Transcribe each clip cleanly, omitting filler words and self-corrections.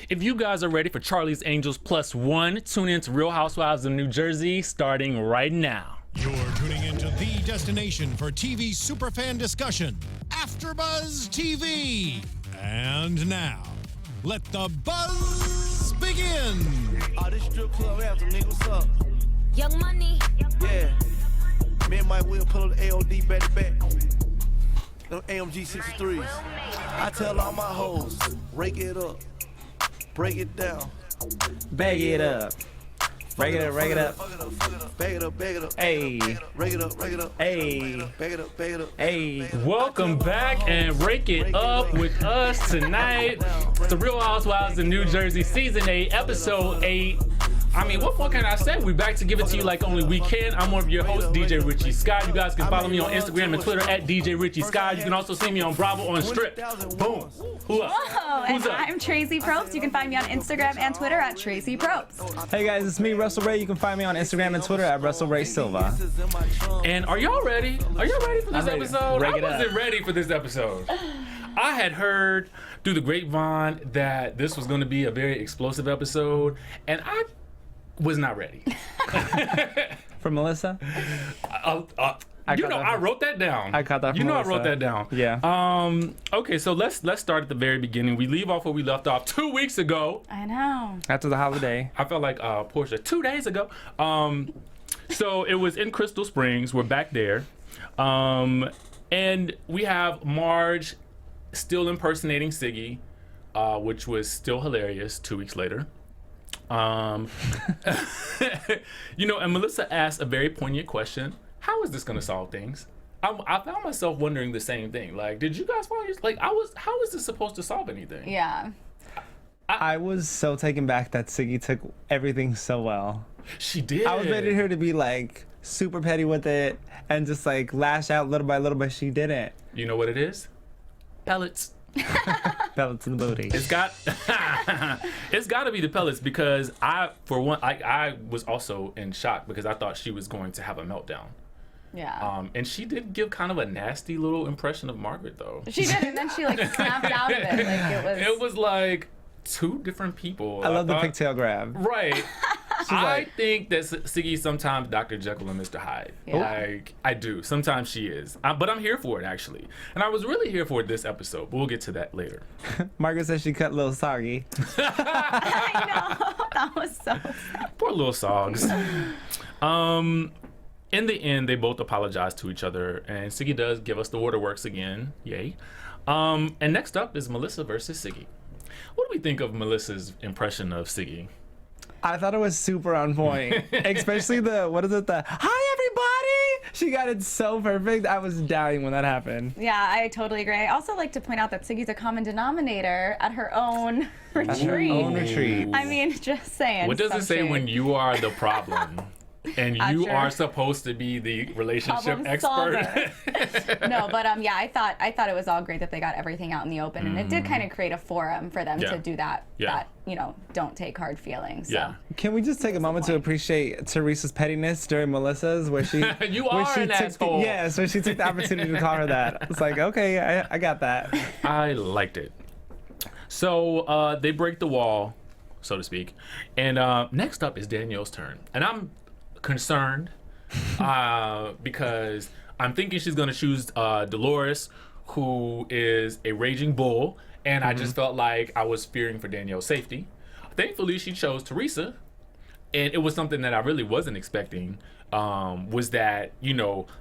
If you guys are ready for Charlie's Angels +1, tune in to Real Housewives of New Jersey starting right now. You're tuning into the destination for TV superfan discussion, AfterBuzz TV. And now, let the buzz begin. This strip club anthem, nigga, what's up? Young Money. Yeah. Me and Mike will pull up the AOD back to back. Them AMG 63s. I tell all my hoes, rake it up, break it down. Bag it up. Rake it up, rake it up. Bag it up, bag it up. Hey. Rake it up, rake it up. Hey. Bag it up, bag it up. Hey. Welcome back and rake it up with us tonight. It's the Real Housewives of New Jersey Season 8, Episode 8. I mean, what more can I say? We back to give it to you like only we can. I'm one of your hosts, DJ Richie Skye. You guys can follow me on Instagram and Twitter at DJ Richie Skye. You can also see me on Bravo on Strip. Boom. Who up? Whoa, Who's and up? I'm Traci Propst. You can find me on Instagram and Twitter at Traci Propst. Hey guys, it's me, Russell Ray. You can find me on Instagram and Twitter at Russell Ray Silva. And are y'all ready? Are y'all ready for this I'm ready. episode? Rake I it up. wasn't ready for this episode. I had heard through the grapevine that this was going to be a very explosive episode, and I was not ready. For Melissa? I wrote that down. I caught that from I Melissa. wrote that down. Yeah. Okay, so let's start at the very beginning. We leave off where we left off 2 weeks ago. I know. After the holiday. I felt like Portia 2 days ago. So it was in Crystal Springs. We're back there. And we have Marge still impersonating Siggy, which was still hilarious 2 weeks later. And Melissa asked a very poignant question. How is this going to solve things? I found myself wondering the same thing. Like, did you guys find how is this supposed to solve anything? Yeah. I was so taken back that Siggy took everything so well. She did. I was ready for her to be like super petty with it and just like lash out little by little, but she didn't. You know what it is? Pellets. Pellets in the booty. It's got to be the pellets, because I was also in shock because I thought she was going to have a meltdown. Yeah. And she did give kind of a nasty little impression of Margaret, though. She did, and then she like snapped out of it. Like It was like two different people. I love the thought- pigtail grab. Right. I like- think that Siggy sometimes Dr. Jekyll and Mr. Hyde. Yeah. Like, I do. Sometimes she is. But I'm here for it, actually. And I was really here for it this episode. But we'll get to that later. Margaret said she cut Lil Soggy. I know. That was so sad. Poor little Sogs. In the end, they both apologize to each other. And Siggy does give us the waterworks again. Yay. And next up is Melissa versus Siggy. What do we think of Melissa's impression of Siggy? I thought it was super on point, especially the hi everybody. She got it so perfect. I was dying when that happened. Yeah, I totally agree. I also like to point out that Siggy's a common denominator at her own retreat. Own retreat. I mean, just saying. What does some it say shade. when you are the problem? And you Sure. are supposed to be the relationship Problem expert. No, but yeah, I thought it was all great that they got everything out in the open, and it did kind of create a forum for them Yeah. to do that. Yeah. That don't take hard feelings. So. Yeah. Can we just take a moment to appreciate Teresa's pettiness during Melissa's, where she You where are she an took asshole. Yes, where she took the opportunity to call her that. It's like, okay, I got that. I liked it. So they break the wall, so to speak. And next up is Danielle's turn. And I'm concerned because I'm thinking she's going to choose Dolores, who is a raging bull. And I just felt like I was fearing for Danielle's safety. Thankfully, she chose Teresa. And it was something that I really wasn't expecting, was that,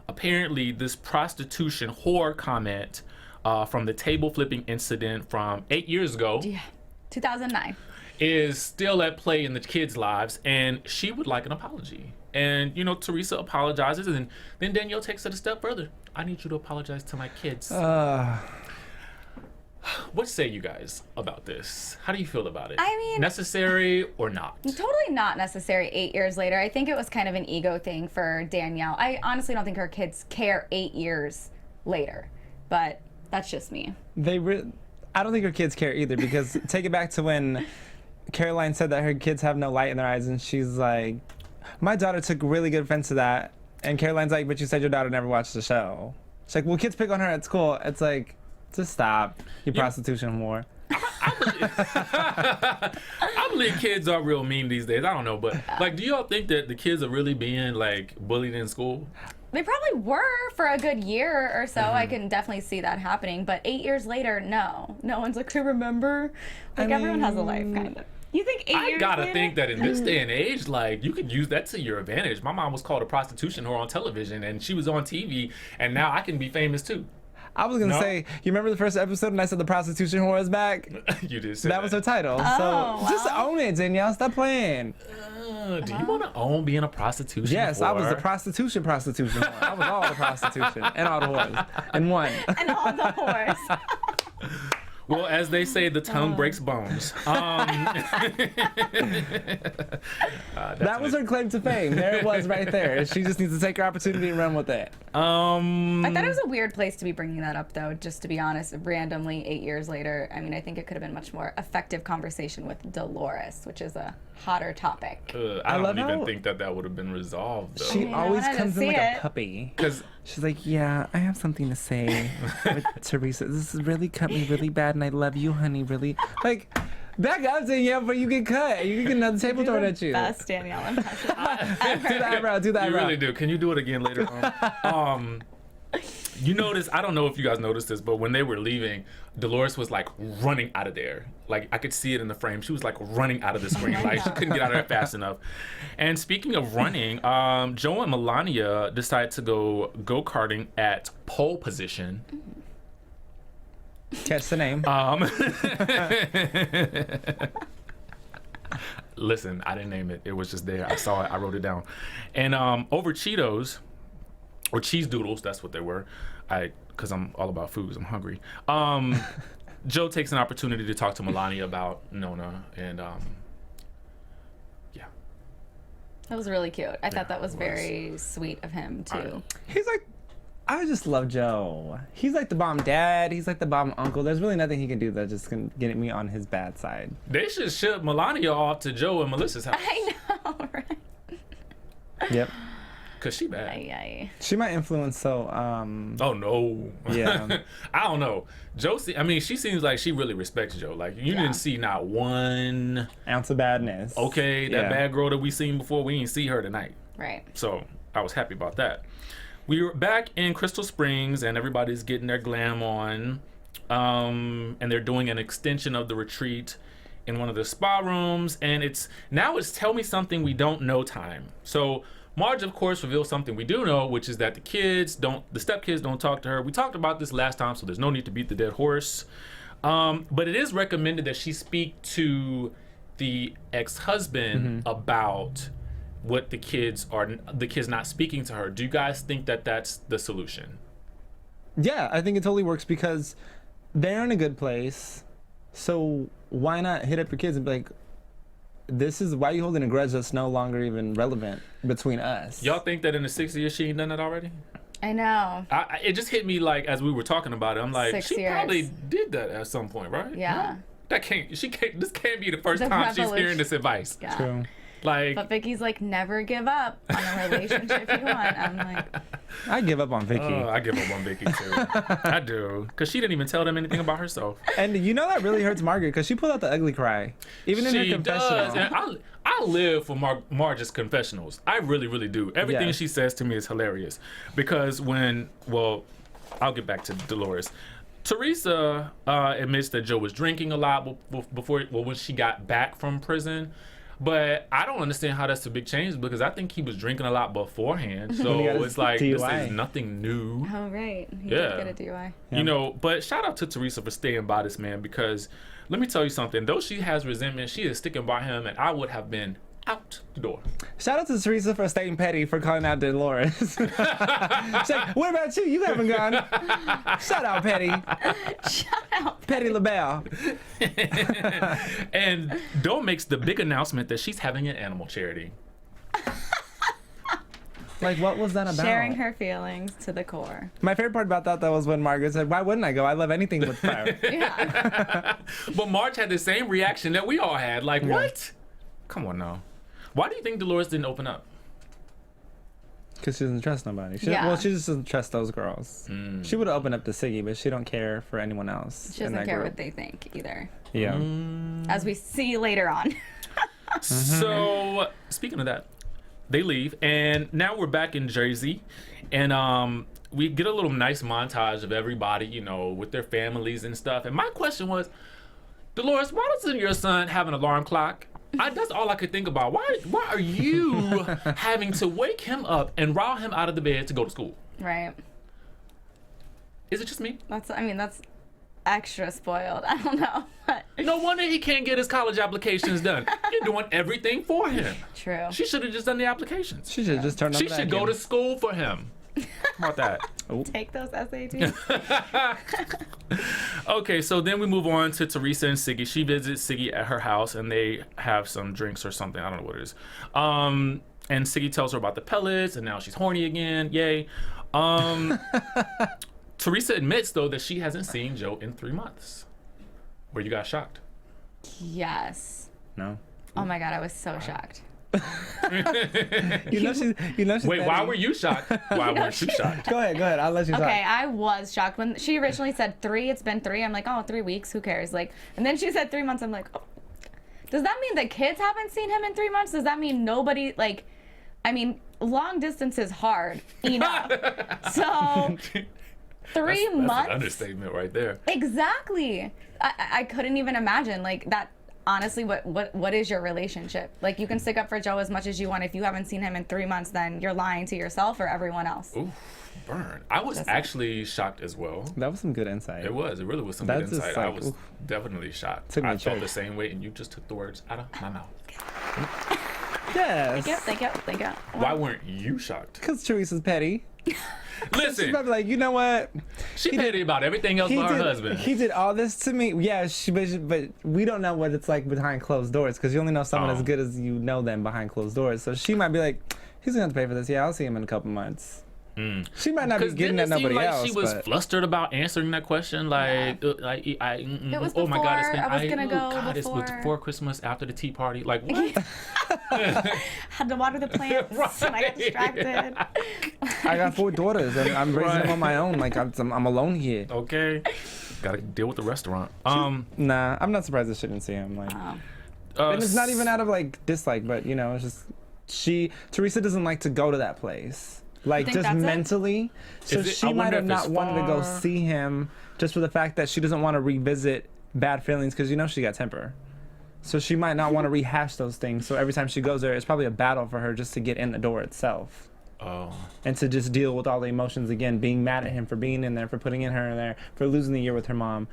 apparently this prostitution whore comment from the table flipping incident from 8 years ago. Yeah, 2009. Is still at play in the kids' lives, and she would like an apology. And, Teresa apologizes, and then Danielle takes it a step further. I need you to apologize to my kids. What say you guys about this? How do you feel about it? I mean, necessary or not? Totally not necessary 8 years later. I think it was kind of an ego thing for Danielle. I honestly don't think her kids care 8 years later, but that's just me. I don't think her kids care either, because take it back to when Caroline said that her kids have no light in their eyes, and she's like, my daughter took really good offense to that. And Caroline's like, but you said your daughter never watched the show. She's like, well, kids pick on her at school. It's like, just stop, you prostitution whore. I believe kids are real mean these days. I don't know, but like, do y'all think that the kids are really being like bullied in school? They probably were for a good year or so. I can definitely see that happening. But 8 years later, no. No one's like, to remember. Like, everyone has a life, kind of. You think 8 years I gotta later? think that in this day and age, like, you could use that to your advantage. My mom was called a prostitution whore on television, and she was on TV, and now I can be famous too. I was gonna No? say, you remember the first episode and I said the prostitution whore is back? You did say That was her title. Oh, so just own it, Danielle. Stop playing. Do you want to own being a prostitution? Yes, I was the whore? prostitution whore. I was all the prostitution and all the whores in one. And all the whores. Well, as they say, the tongue breaks bones. That was her claim to fame. There it was right there. She just needs to take her opportunity and run with it. I thought it was a weird place to be bringing that up, though, just to be honest, randomly 8 years later. I mean, I think it could have been much more effective conversation with Dolores, which is a hotter topic. I love don't even how think that would have been resolved, though. She I always wanted to comes in see like it. a puppy. 'Cause- She's like, yeah, I have something to say with Teresa. This has really cut me really bad, and I love you, honey, really. Like, back up, Danielle, before you get cut. You get another table thrown at you. Best Danielle impression. Do the eyebrow, do the You eyebrow. really do. Can you do it again later on? You notice, I don't know if you guys noticed this, but when they were leaving, Dolores was like running out of there. Like, I could see it in the frame. She was like running out of the screen. Like, she couldn't get out of there fast enough. And speaking of running, Joe and Melania decided to go-karting at pole position. Catch the name. Listen, I didn't name it. It was just there. I saw it. I wrote it down. And over Cheetos, or cheese doodles, that's what they were. Because I'm all about foods. I'm hungry. Joe takes an opportunity to talk to Melania about Nona, and yeah. That was really cute. I thought that was it was. very sweet of him, too. He's like, I just love Joe. He's like the bomb dad. He's like the bomb uncle. There's really nothing he can do that just can get me on his bad side. They should ship Melania off to Joe and Melissa's house. I know, right? Yep. Cause she bad. Aye. She might influence Oh no. Yeah. I don't know. I mean, she seems like she really respects Joe. Like, you Yeah. didn't see not one. ounce of badness. Okay, that Yeah. bad girl that we seen before, we didn't see her tonight. Right. So I was happy about that. We were back in Crystal Springs, and everybody's getting their glam on, and they're doing an extension of the retreat in one of the spa rooms, and it's tell me something we don't know time. So Marge, of course, reveals something we do know, which is that the stepkids don't talk to her. We talked about this last time, so there's no need to beat the dead horse. But it is recommended that she speak to the ex-husband about what the kids not speaking to her. Do you guys think that that's the solution? Yeah, I think it totally works because they're in a good place. So why not hit up your kids and be like, this is why you holding a grudge that's no longer even relevant between us. Y'all think that in the 6 years she ain't done that already? I know. It just hit me like as we were talking about it. I'm like, 6 she years. probably did that at some point, right? Yeah. This can't be the first The time she's revolution. hearing this advice. Yeah. True. Like, But Vicky's like, never give up on a relationship you want. I'm like, I give up on Vicky. I give up on Vicky too. I do, because she didn't even tell them anything about herself. And you know that really hurts Margaret because she pulled out the ugly cry. Even in her She confessional. does, and I live for Marge's confessionals. I really, really do. Everything Yeah. she says to me is hilarious, because I'll get back to Dolores. Teresa admits that Joe was drinking a lot when she got back from prison. But I don't understand how that's a big change, because I think he was drinking a lot beforehand. So He got it's like, this DUI. is nothing new. oh, right. He Yeah. did get a DUI. You know, but shout out to Teresa for staying by this man, because let me tell you something. Though she has resentment, she is sticking by him, and I would have been out the door. Shout out to Teresa for staying petty for calling out Dolores. She's like, what about you? You haven't gone. Shout out, Petty. Shut up. Petty LaBelle. And Doe makes the big announcement that she's having an animal charity. Like, what was that about? Sharing her feelings to the core. My favorite part about that, though, was when Margaret said, why wouldn't I go? I love anything with fire. Yeah. But Marge had the same reaction that we all had. Like, what? Come on now. Why do you think Dolores didn't open up? Because she doesn't trust nobody. Yeah. Well, she just doesn't trust those girls. She would have opened up to Siggy, but she don't care for anyone else. She doesn't care what they think either. Yeah. As we see later on. So, speaking of that, they leave, and now we're back in Jersey, and we get a little nice montage of everybody, you know, with their families and stuff. And my question was, Dolores, why doesn't your son have an alarm clock? That's all I could think about. Why are you having to wake him up and rile him out of the bed to go to school? Right. Is it just me? That's extra spoiled. I don't know. No wonder he can't get his college applications done. You're doing everything for him. True. She should have just done the applications. She should have just turned on She should go to school for him. How about that? Take those SATs. Okay, so then we move on to Teresa and Siggy. She visits Siggy at her house, and they have some drinks or something. I don't know what it is. And Siggy tells her about the pellets, and now she's horny again. Yay. Teresa admits, though, that she hasn't seen Joe in 3 months. Were you guys shocked? Yes. No. Oh my God, I was so shocked. You know she's Wait, why petty. were you shocked? Why weren't you shocked? Go ahead. I'll let you talk. Okay, I was shocked when she originally said 3. It's been 3. I'm like, oh, 3 weeks. Who cares? Like, and then she said 3 months. I'm like, oh. Does that mean the kids haven't seen him in 3 months? Does that mean nobody, like, I mean, long distance is hard enough. So 3 months. That's an understatement right there. Exactly. I couldn't even imagine like that. Honestly, what is your relationship? Like, you can stick up for Joe as much as you want. If you haven't seen him in 3 months, then you're lying to yourself or everyone else. Ooh, burn. I was actually shocked as well. That was some good insight. It was. It really was some That's good just insight. I like, was oof. definitely shocked. Took me I to felt church. the same way, and you just took the words out of my mouth. Yes. Thank you. Why weren't you shocked? Because Teresa's petty. She's Listen, probably like, you know what? she petty about everything else but her husband. He did all this to me. Yeah, but we don't know what it's like behind closed doors because you only know someone as good as you know them behind closed doors. So she might be like, he's gonna have to pay for this. Yeah, I'll see him in a couple months. She might not be getting at nobody like else. She was but flustered about answering that question. Like, It was oh my God, it's before, I was gonna go God, before. it's before Christmas, after the tea party. Like, what? Had to water the plants and I got distracted. I got 4 daughters and I'm raising them on my own. Like I'm alone here. Okay, gotta deal with the restaurant. Nah, I'm not surprised that she didn't see him. Like, and it's not even out of like dislike, but you know, it's just Teresa doesn't like to go to that place. Like think just that's it? mentally. So I she wonder might have if it's not wanted to go far. see him just for the fact that she doesn't want to revisit bad feelings because you know she got temper. So she might not want to rehash those things. So every time she goes there, it's probably a battle for her just to get in the door itself. Oh. And to just deal with all the emotions again, being mad at him for being in there, for putting in her in there, for losing the year with her mom.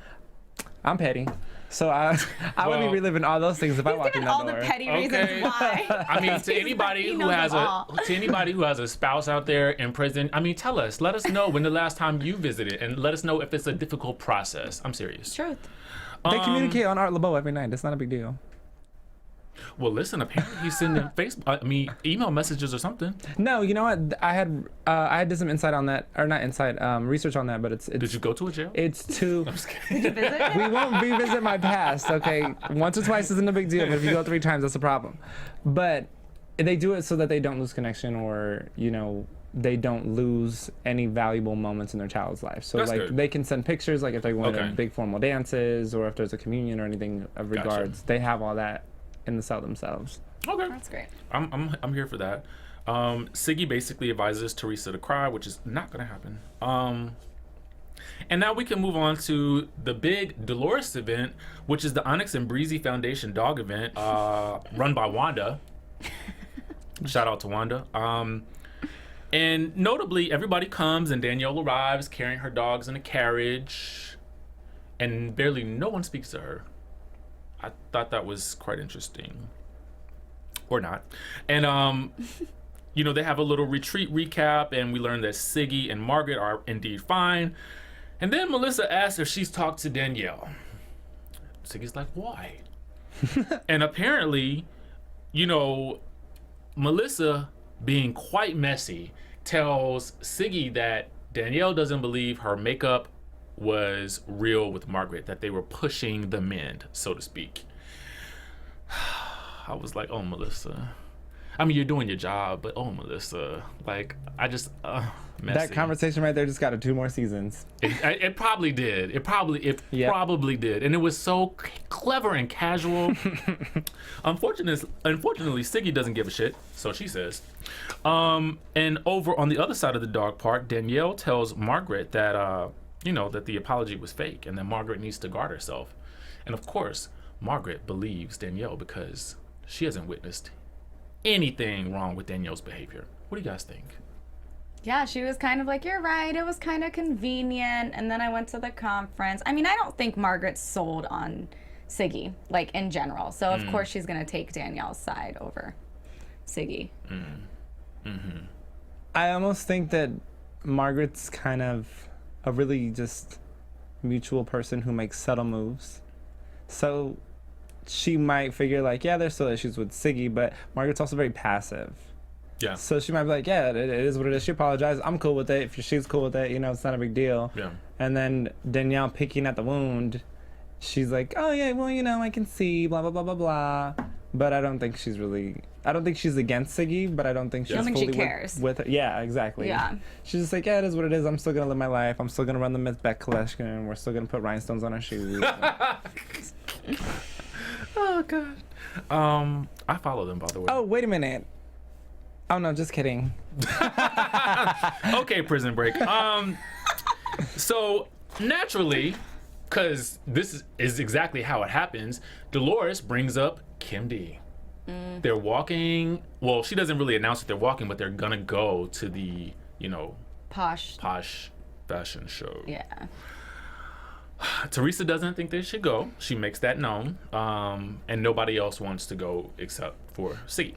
I'm petty. So I would be Well, reliving all those things if I walked in Given that all door. the petty Okay. reasons why. I mean, to anybody He who knows has them all. a spouse out there in prison, I mean, tell us. Let us know when the last time you visited, and let us know if it's a difficult process. I'm serious. Truth. They communicate on Art LeBeau every night. It's not a big deal. Well, listen. Apparently, he's sending email messages or something. No, you know what? I did some insight on that, or not insight, research on that, but it's Did you go to a jail? it's too. I'm just kidding. Did you visit? We won't revisit my past, okay? Once or twice isn't a big deal, but if you go 3 times, that's a problem. But they do it so that they don't lose connection or, you know, they don't lose any valuable moments in their child's life. So, That's like, good. they can send pictures, like, if they're going Okay. to big formal dances or if there's a communion or anything of Gotcha. regards. They have all that in the cell themselves. Okay. That's great. I'm here for that. Siggy basically advises Teresa to cry, which is not going to happen. And now we can move on to the big Dolores event, which is the Onyx and Breezy Foundation dog event run by Wanda. Shout out to Wanda. And notably, everybody comes and Danielle arrives carrying her dogs in a carriage, and barely no one speaks to her. I thought that was quite interesting. Or not. And, you know, they have a little retreat recap, and we learn that Siggy and Margaret are indeed fine. And then Melissa asks if she's talked to Danielle. Siggy's like, why? And apparently, you know, Melissa, being quite messy, tells Siggy that Danielle doesn't believe her makeup was real with Margaret, that they were pushing the mend, so to speak. I was like, oh, Melissa. I mean, you're doing your job, but oh, Melissa, like, I just, messy. That conversation right there just got 2 more seasons. It probably did. It probably did. And it was so clever and casual. Unfortunately, Siggy doesn't give a shit, so she says. And over on the other side of the dog park, Danielle tells Margaret that, that the apology was fake and that Margaret needs to guard herself. And of course, Margaret believes Danielle because she hasn't witnessed anything wrong with Danielle's behavior. What do you guys think? Yeah, she was kind of like, you're right, it was kind of convenient. And then I went to the conference. I mean, I don't think Margaret's sold on Siggy, like, in general. So, of course, she's going to take Danielle's side over Siggy. I almost think that Margaret's kind of a really just mutual person who makes subtle moves. So she might figure, like, yeah, there's still issues with Siggy, but Margaret's also very passive. Yeah. So she might be like, yeah, it is what it is. She apologized. I'm cool with it. If she's cool with it, it's not a big deal. Yeah. And then Danielle picking at the wound, she's like, oh, yeah, well, I can see, blah, blah, blah, blah, blah. But I don't think she's against Siggy, but I don't think she's fully she cares. with her. Yeah, exactly. Yeah. She's just like, yeah, it is what it is. I'm still going to live my life. I'm still going to run the Miss Beck collection. And we're still going to put rhinestones on our shoes. Oh, God. I follow them, by the way. Oh, wait a minute. Oh, no, just kidding. Okay, Prison Break. So naturally, because this is exactly how it happens, Dolores brings up Kim D. They're walking. Well, she doesn't really announce that they're walking, but they're gonna go to the, Posh fashion show. Yeah. Teresa doesn't think they should go. She makes that known, and nobody else wants to go except for Siggy.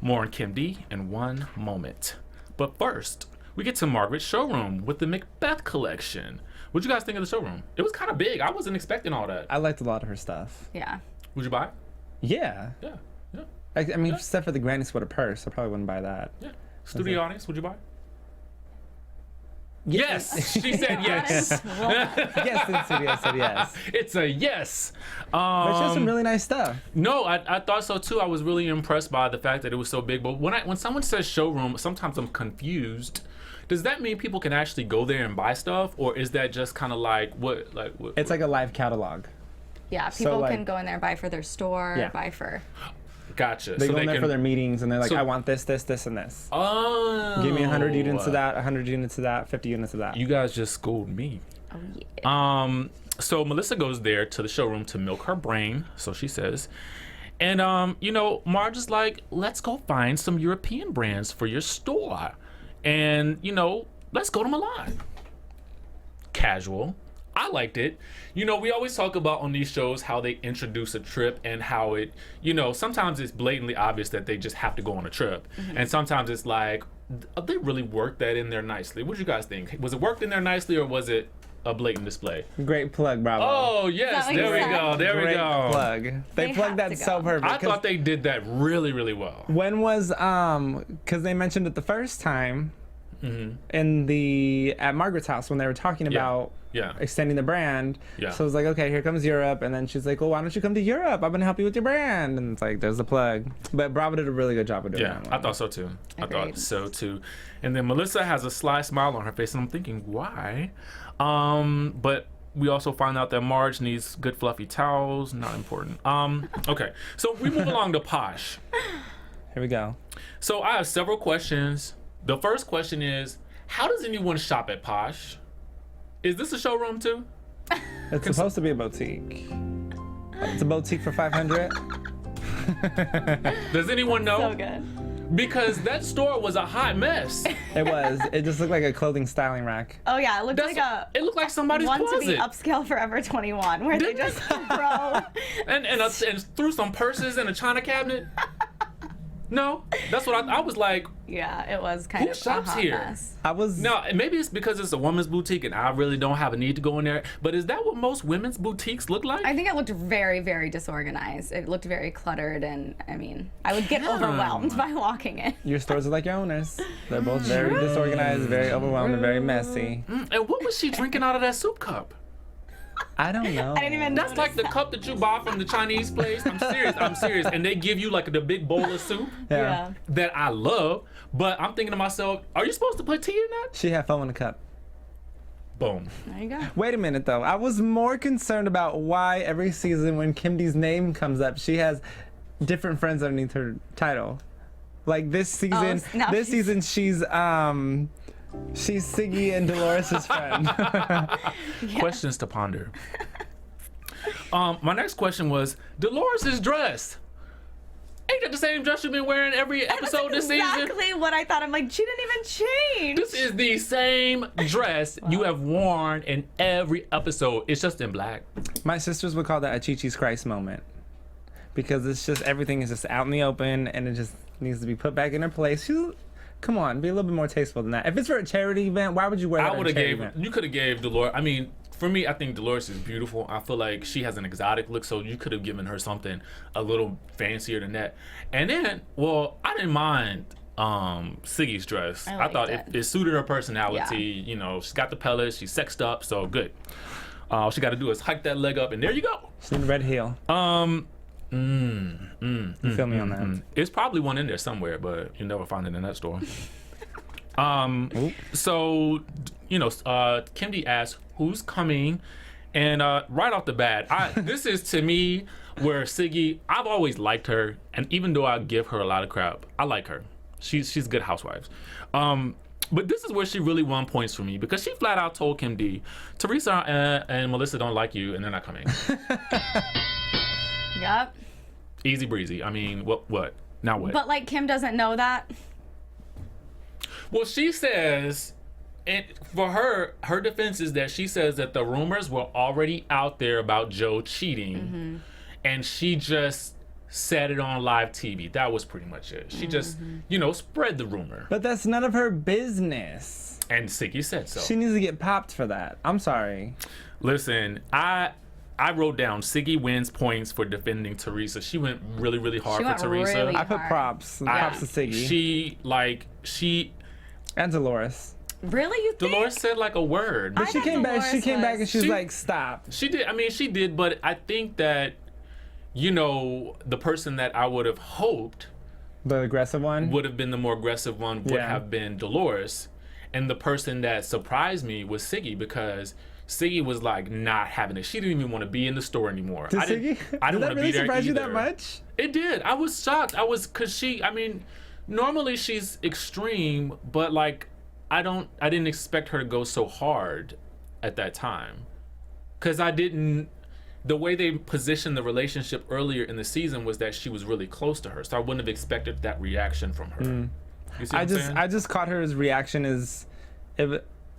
More on Kim D in one moment. But first, we get to Margaret's showroom with the Macbeth collection. What'd you guys think of the showroom? It was kind of big. I wasn't expecting all that. I liked a lot of her stuff. Yeah. Would you buy it? Yeah. Yeah. Yeah. I mean, except for the granny sweater purse, I probably wouldn't buy that. Yeah. Studio audience, would you buy it? Yes. She said yes. Yes, the studio said yes. It's a yes. But she has some really nice stuff. No, I thought so too. I was really impressed by the fact that it was so big. But when someone says showroom, sometimes I'm confused. Does that mean people can actually go there and buy stuff, or is that just kind of like what? It's like a live catalog. Yeah, people can go in there and buy for their store, buy for... Gotcha. They go in there for their meetings, and they're like, I want this, this, this, and this. Oh. Give me 100 units of that, 100 units of that, 50 units of that. You guys just schooled me. Oh, yeah. So Melissa goes there to the showroom to milk her brain, so she says. And, Marge is like, let's go find some European brands for your store. And, let's go to Milan. Casual. I liked it. We always talk about on these shows how they introduce a trip and how it, sometimes it's blatantly obvious that they just have to go on a trip. Mm-hmm. And sometimes it's like, they really worked that in there nicely. What do you guys think? Was it worked in there nicely, or was it a blatant display? Great plug, bravo. Oh, yes. There we go. There we go. Plug. They plugged that so perfect. I thought they did that really, really well. When was, because they mentioned it the first time at Margaret's house when they were talking about extending the brand. Yeah. So I was like, okay, here comes Europe. And then she's like, well, why don't you come to Europe? I'm going to help you with your brand. And it's like, there's the plug. But Bravo did a really good job of doing that. Yeah, I thought so too. Agreed. I thought so too. And then Melissa has a sly smile on her face, and I'm thinking, why? But we also find out that Marge needs good fluffy towels. Not important. Okay, so we move along to Posh. Here we go. So I have several questions. The first question is, how does anyone shop at Posh? Is this a showroom too? It's supposed to be a boutique. It's a boutique for $500. Does anyone know? So good. Because that store was a hot mess. It was. It just looked like a clothing styling rack. Oh yeah, it looked It looked like somebody's one closet. to be upscale Forever 21, where they just throw and threw some purses in a china cabinet. No, that's what I was like. Yeah, it was kind of shops a hot here? mess. No, maybe it's because it's a woman's boutique and I really don't have a need to go in there. But is that what most women's boutiques look like? I think it looked very, very disorganized. It looked very cluttered, and I would get overwhelmed by walking in. Your stores are like your owners. They're both very disorganized, very overwhelmed, and very messy. And what was she drinking out of that soup cup? I don't know. I didn't even know. That's like the cup that you buy from the Chinese place. I'm serious. And they give you like the big bowl of soup Yeah. that I love. But I'm thinking to myself, are you supposed to put tea in that? She had foam in the cup. Boom. There you go. Wait a minute though. I was more concerned about why every season when Kim D's name comes up, she has different friends underneath her title. Like this season, now she's Siggy and Dolores' friend. Questions to ponder. My next question was Dolores' dress. Ain't that the same dress you've been wearing every episode this season? Exactly what I thought. I'm like, she didn't even change. This is the same dress you have worn in every episode. It's just in black. My sisters would call that a Chi-Chi's Christ moment. Because it's just, everything is just out in the open and it just needs to be put back in her place. Come on, be a little bit more tasteful than that. If it's for a charity event, why would you wear that at a charity event? You could have gave Dolores, I mean, for me, I think Dolores is beautiful. I feel like she has an exotic look, so you could have given her something a little fancier than that. And then, well, I didn't mind Siggy's dress. I thought it suited her personality. Yeah. You know, she's got the pellets, she's sexed up, so good. All she got to do is hike that leg up, and there you go. She's in the red heel. You feel me on that? It's probably one in there somewhere, but you'll never find it in that store. So, you know, Kim D asked, who's coming? And right off the bat, this is to me where Siggy, I've always liked her. And even though I give her a lot of crap, I like her. She's good housewives. But this is where she really won points for me because she flat out told Kim D, Teresa and Melissa don't like you and they're not coming. Yep. Easy breezy. I mean, what? Now what? But like Kim doesn't know that. Well, she says, and for her defense is that she says that the rumors were already out there about Joe cheating, and she just said it on live TV. That was pretty much it. She just, you know, spread the rumor. But that's none of her business. And Siggy said so. She needs to get popped for that. I'm sorry. Listen, I wrote down Siggy wins points for defending Teresa. She went really, really hard for Teresa. Really I put hard. props. Props to Siggy. She and Dolores. Really, you think? Dolores said like a word. But she came back. She came back and she was like, "Stop." She did. I mean, she did. But I think that, you know, the person that I would have hoped the aggressive one would have been the more aggressive one would have been Dolores, and the person that surprised me was Siggy because Siggy was like not having it. She didn't even want to be in the store anymore. Did did that really surprise you that much? It did. I was shocked. Cause I mean, normally she's extreme, but like I didn't expect her to go so hard at that time. Cause the way they positioned the relationship earlier in the season was that she was really close to her. So I wouldn't have expected that reaction from her. You see what I'm saying? I just caught her reaction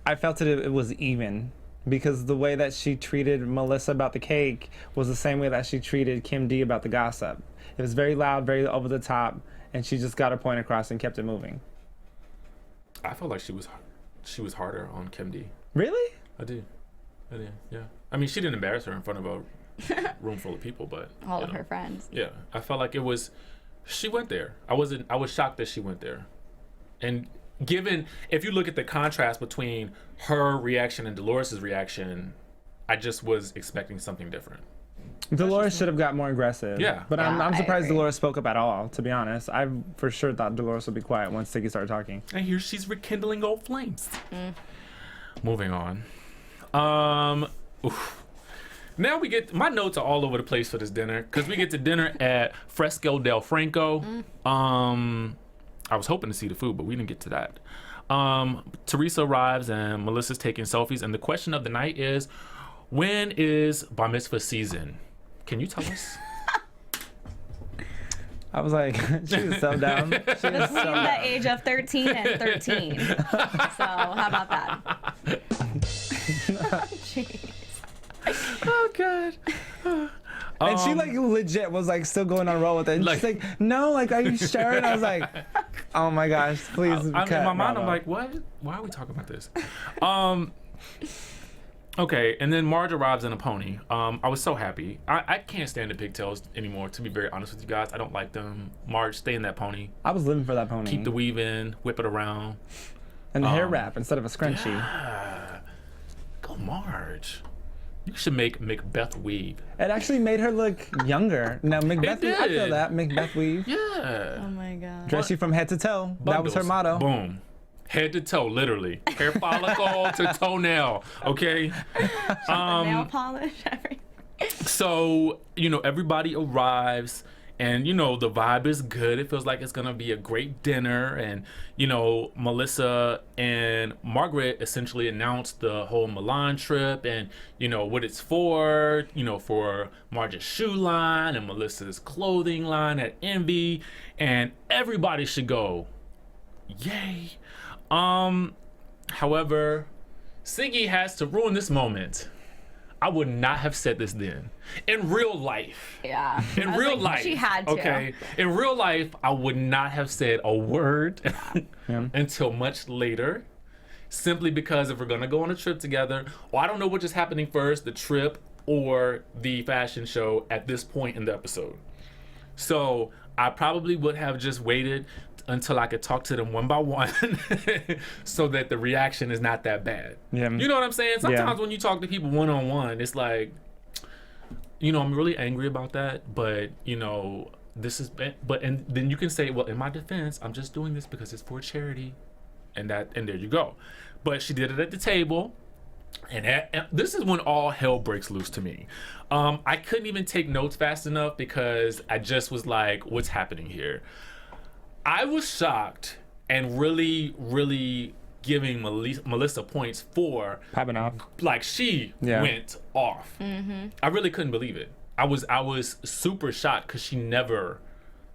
I felt it was even. Because the way that she treated Melissa about the cake was the same way that she treated Kim D about the gossip. It was very loud, very over the top, and she just got her point across and kept it moving. I felt like she was harder on Kim D. Really? I did, yeah. I mean, she didn't embarrass her in front of a room full of people, but all of her friends. Yeah, I felt like she went there. I was shocked that she went there. And if you look at the contrast between her reaction and Dolores' reaction, I just was expecting something different. Dolores should have got more aggressive. Yeah. But Yeah, I'm I surprised agree. Dolores spoke up at all, to be honest. I for sure thought Dolores would be quiet once Siggy started talking. And here she's rekindling old flames. Moving on. Now my notes are all over the place for this dinner because we get to dinner at Fresco del Franco. I was hoping to see the food, but we didn't get to that. Teresa arrives and Melissa's taking selfies, and the question of the night is, when is Bar Mitzvah season? Can you tell us? I was like, she was so dumb. She was Between so the dumb. age of 13 and 13. So how about that? Jeez. Oh, God. And she like legit was like still going on a roll with it. And she's like, no, like, are you sure? And I was like, oh my gosh, please cut. In my mind, Bravo. I'm like, what? Why are we talking about this? Okay, and then Marge arrives in a pony. I was so happy. I can't stand the pigtails anymore, to be very honest with you guys. I don't like them. Marge, stay in that pony. I was living for that pony. Keep the weave in, whip it around. And the hair wrap instead of a scrunchie. Yeah. Go Marge. You should make Macbeth weave. It actually made her look younger. No, Macbeth weave, I feel did. that. Macbeth weave. Yeah. Oh my god. Dress you from head to toe. That was her Bundles. motto. Boom. Head to toe, literally. Hair follicle to toenail. Okay. Nail polish, everything. So, you know, everybody arrives and, you know, the vibe is good. It feels like it's going to be a great dinner. And, you know, Melissa and Margaret essentially announced the whole Milan trip and, you know, what it's for, you know, for Marge's shoe line and Melissa's clothing line at Envy. And everybody should go. Yay. However, Siggy has to ruin this moment. I would not have said this then. In real life. Yeah. In I was real like, life. She had to. Okay. In real life, I would not have said a word until much later. Simply because if we're gonna go on a trip together, well, I don't know which is happening first, the trip or the fashion show at this point in the episode. So I probably would have just waited until I could talk to them one by one so that the reaction is not that bad. Yeah. You know what I'm saying? Sometimes when you talk to people one-on-one, it's like, you know, I'm really angry about that, but, you know, this is, and then you can say, well, in my defense, I'm just doing this because it's for charity, and there you go. But she did it at the table, and this is when all hell breaks loose to me. I couldn't even take notes fast enough because I just was like, what's happening here? I was shocked and really, really giving Melissa points for Popping off. like she went off. I really couldn't believe it. I was super shocked because she never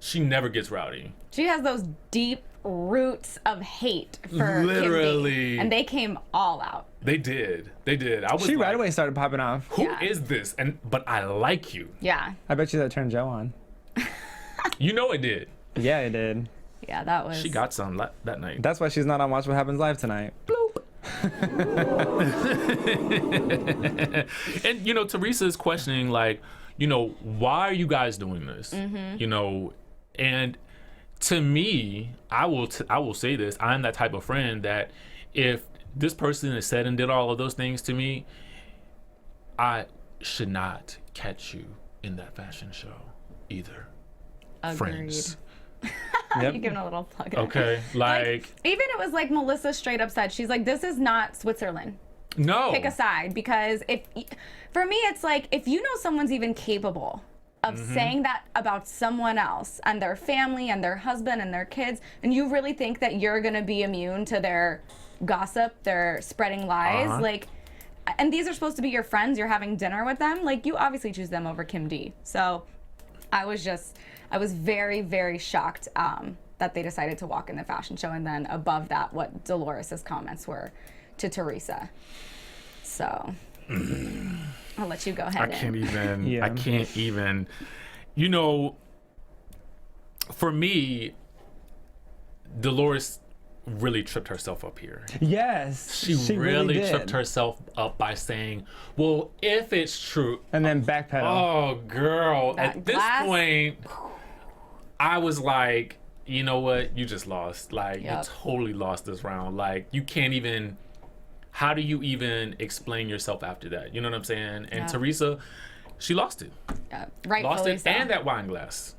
gets rowdy. She has those deep roots of hate for Literally. Kim D, and they came all out. They did. I was She like, right away started popping off. Who is this? But I like you. Yeah. I bet you that turned Joe on. You know it did. Yeah, it did. Yeah, that was. She got some that night. That's why she's not on Watch What Happens Live tonight. And you know, Teresa is questioning, like, you know, why are you guys doing this? You know, and to me, I will say this: I'm that type of friend that if this person has said and did all of those things to me, I should not catch you in that fashion show either. Agreed. Friends. Yep. You giving a little plug. Okay, like even it was like Melissa straight up said, she's like, this is not Switzerland. no. Pick a side, because for me it's like, if you know someone's even capable of saying that about someone else and their family and their husband and their kids, and you really think that you're gonna be immune to their gossip, their spreading lies, like, and these are supposed to be your friends, you're having dinner with them, like, you obviously choose them over Kim D. So I was very, very shocked that they decided to walk in the fashion show, and then above that, what Dolores' comments were to Teresa. So I'll let you go ahead. I can't even. Yeah. I can't even. You know, for me, Dolores really tripped herself up here. Yes. She really did. tripped herself up by saying, well, if it's true. And then backpedal. Oh, girl. That At this glass. point, I was like, you know what? You just lost. Like, Yep. you totally lost this round. Like, you can't even. How do you even explain yourself after that? You know what I'm saying? And Yeah. Teresa, she lost it. Rightfully Lost it, so. and that wine glass.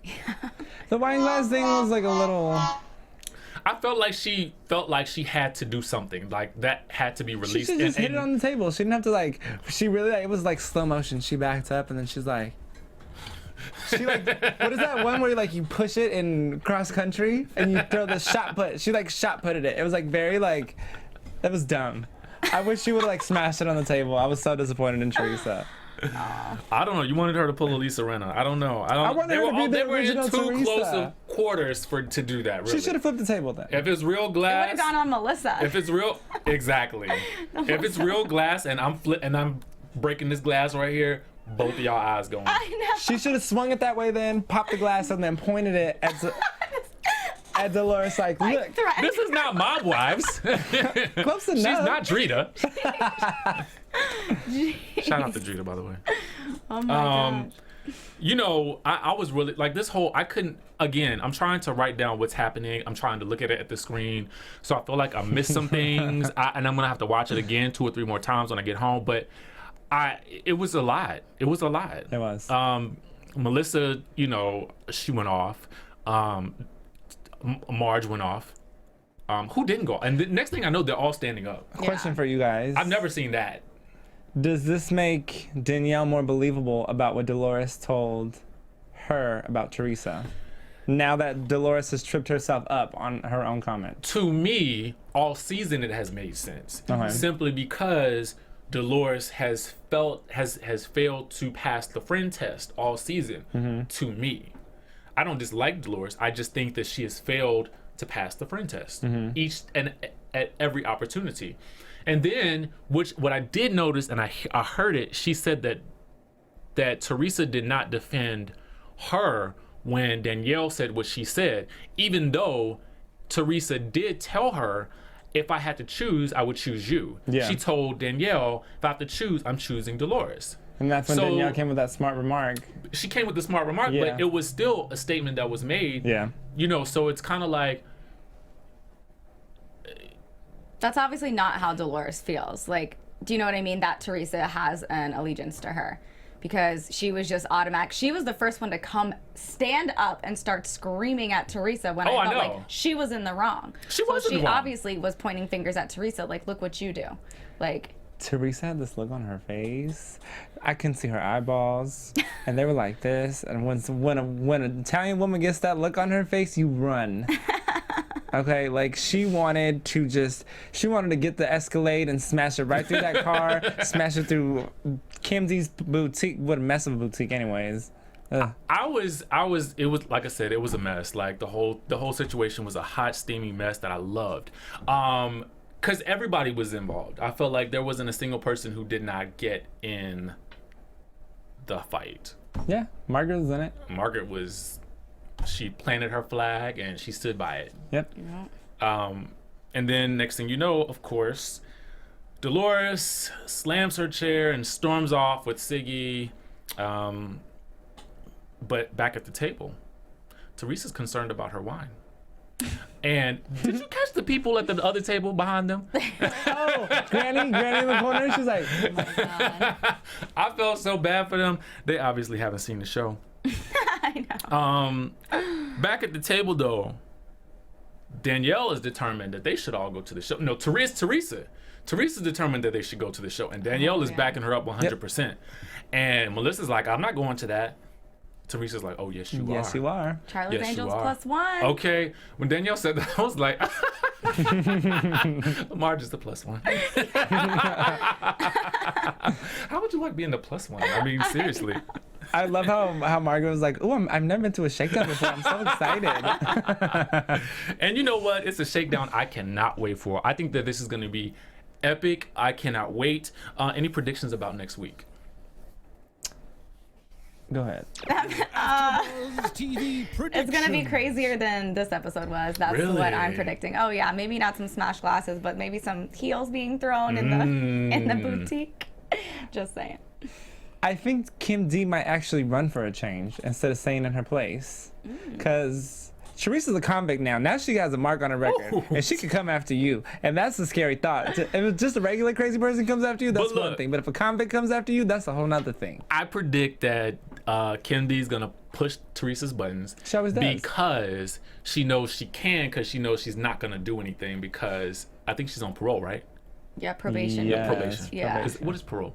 The wine glass thing was like a little. I felt like she had to do something. Like, that had to be She released. should just hit it on the table. She didn't have to like. She really like, it was like slow motion. She backed up and then she's like. She like, what is that one where like you push it in cross country and you throw the shot put? She like shot putted it. It was like very like, that was dumb. I wish she would have like smashed it on the table. I was so disappointed in Teresa. I don't know. You wanted her to pull Elisa Renna. I don't know. I wanted her to be the they were in original too Teresa. close of quarters to do that. Really. She should have flipped the table then. If it's real Would glass, have gone on Melissa. if it's real, exactly. If it's real glass and I'm breaking this glass right here, both of y'all eyes going. I know. She should have swung it that way then, popped the glass and then pointed it at Dolores like, look, This is not Mob Wives. close enough. She's not Drita. Shout out to Drita, by the way. Oh my god. You know, I was really like this whole. I couldn't. Again, I'm trying to write down what's happening. I'm trying to look at it at the screen, so I feel like I missed some things, and I'm gonna have to watch it again 2 or 3 more times when I get home. But It was a lot. It was a lot. It was. Melissa, she went off. Marge went off. Who didn't go? And the next thing I know, they're all standing up. Question for you guys. I've never seen that. Does this make Danielle more believable about what Dolores told her about Teresa? Now that Dolores has tripped herself up on her own comment. To me, all season it has made sense. Simply because Dolores has failed to pass the friend test all season. To me, I don't dislike Dolores. I just think that she has failed to pass the friend test each and at every opportunity. And then, what I did notice, and I heard it, she said that Teresa did not defend her when Danielle said what she said, even though Teresa did tell her, if I had to choose, I would choose you. Yeah. She told Danielle, if I have to choose, I'm choosing Dolores. And that's when Danielle came with that smart remark. She came with the smart remark, but it was still a statement that was made. Yeah. So it's kind of like... That's obviously not how Dolores feels. Like, do you know what I mean? That Teresa has an allegiance to her. Because she was just automatic. She was the first one to stand up and start screaming at Teresa when I felt like she was in the wrong. She She obviously was pointing fingers at Teresa, like, look what you do. Like, Teresa had this look on her face. I couldn't see her eyeballs, and they were like this. And when an Italian woman gets that look on her face, you run. Okay, like she wanted to get the Escalade and smash it right through that car, smash it through Kim D's boutique. What a mess of a boutique, anyways. Ugh. It was like I said, it was a mess. Like the whole situation was a hot, steamy mess that I loved. Because everybody was involved. I felt like there wasn't a single person who did not get in the fight. Yeah, Margaret was in it. Margaret was... She planted her flag and she stood by it. Yep. And then next thing you know, of course, Dolores slams her chair and storms off with Siggy. But back at the table, Teresa's concerned about her wine. And did you catch the people at the other table behind them? Oh, Granny in the corner. She's like, oh my God. I felt so bad for them. They obviously haven't seen the show. I know. Back at the table though, Danielle is determined that they should all go to the show. No, Teresa's determined that they should go to the show, and Danielle is backing her up 100%. And Melissa's like, I'm not going to that. Teresa's like, oh yes you are. Yes you are. Charlie's Yes, you Angels are. +1. Okay, when Danielle said that, I was like, Marge is the +1. How would you like being the +1? I mean, seriously. I love how Margaret was like, oh, I've never been to a shakedown before. I'm so excited. And you know what? It's a shakedown I cannot wait for. I think that this is going to be epic. I cannot wait. Any predictions about next week? Go ahead. AfterBuzz TV It's gonna be crazier than this episode was. That's Really? what I'm predicting. Oh yeah, maybe not some smash glasses, but maybe some heels being thrown in the boutique. Just saying. I think Kim D might actually run for a change instead of staying in her place. Because Teresa's a convict now. Now she has a mark on her record. And she could come after you. And that's a scary thought. If just a regular crazy person comes after you, that's one thing. But if a convict comes after you, that's a whole nother thing. I predict that Kim D's going to push Teresa's buttons. She always does. Because she knows she can, because she knows she's not going to do anything, because I think she's on parole, right? Yeah, probation. Yes. Probation. Yeah. What is parole?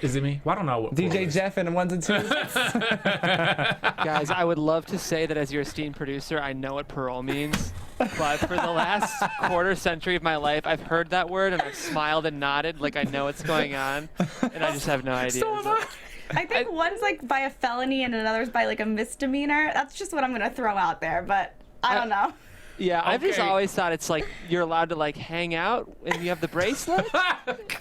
Is it me? Well, I don't know what parole DJ is. Jeff and the 1s and 2s. Guys, I would love to say that as your esteemed producer, I know what parole means. But for the last quarter century of my life, I've heard that word and I've smiled and nodded like I know what's going on. And I just have no idea. So am I. I think one's like by a felony and another's by like a misdemeanor. That's just what I'm gonna throw out there, but I don't know. Yeah, I've just Okay. always thought it's like you're allowed to like hang out and you have the bracelet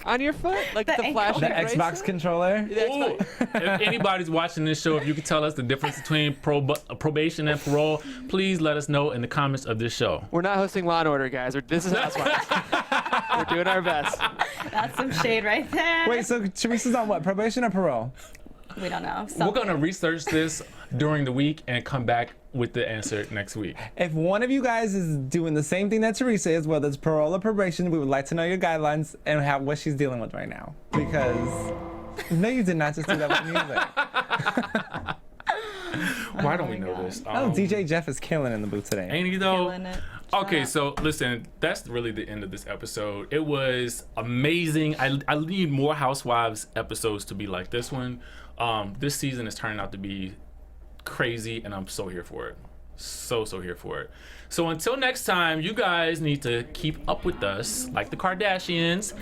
on your foot, like The the, ankle. flashing The bracelet. Xbox controller. The Ooh. If anybody's watching this show, if you could tell us the difference between probation and parole, please let us know in the comments of this show. We're not hosting Law and Order, guys. This is Housewives. We're doing our best. That's some shade right there. Wait, so Teresa's on what? Probation or parole? We don't know. We're gonna research this during the week and come back with the answer next week. If one of you guys is doing the same thing that Teresa is, whether it's parole or probation, we would like to know your guidelines and what she's dealing with right now. Because no, you did not just do that with music. Why don't we know this? DJ Jeff is killing in the booth today. Ain't he though? Killing it. Okay, so listen, that's really the end of this episode. It was amazing. I need more Housewives episodes to be like this one. This season is turning out to be crazy, and I'm so here for it. So here for it. So until next time, you guys need to keep up with us like the Kardashians.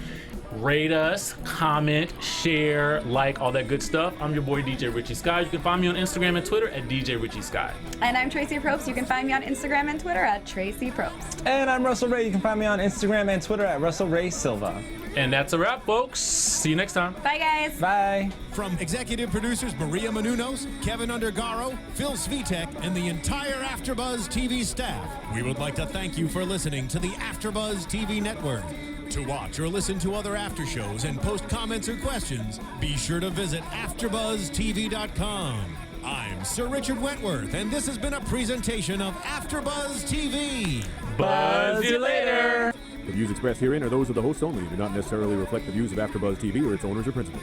Rate us, comment, share, like, all that good stuff. I'm your boy DJ Richie Skye. You can find me on Instagram and Twitter at DJ Richie Skye. And I'm Traci Propst. You can find me on Instagram and Twitter at Traci Propst. And I'm Russell Ray. You can find me on Instagram and Twitter at Russell Ray Silva. And that's a wrap, folks. See you next time. Bye, guys. Bye. From executive producers Maria Menounos, Keven Undergaro, Phil Svitek, and the entire AfterBuzz TV staff, we would like to thank you for listening to the AfterBuzz TV network. To watch or listen to other after shows and post comments or questions, be sure to visit AfterBuzzTV.com. I'm Sir Richard Wentworth, and this has been a presentation of AfterBuzz TV. Buzz you later. The views expressed herein are those of the hosts only and do not necessarily reflect the views of AfterBuzz TV or its owners or principals.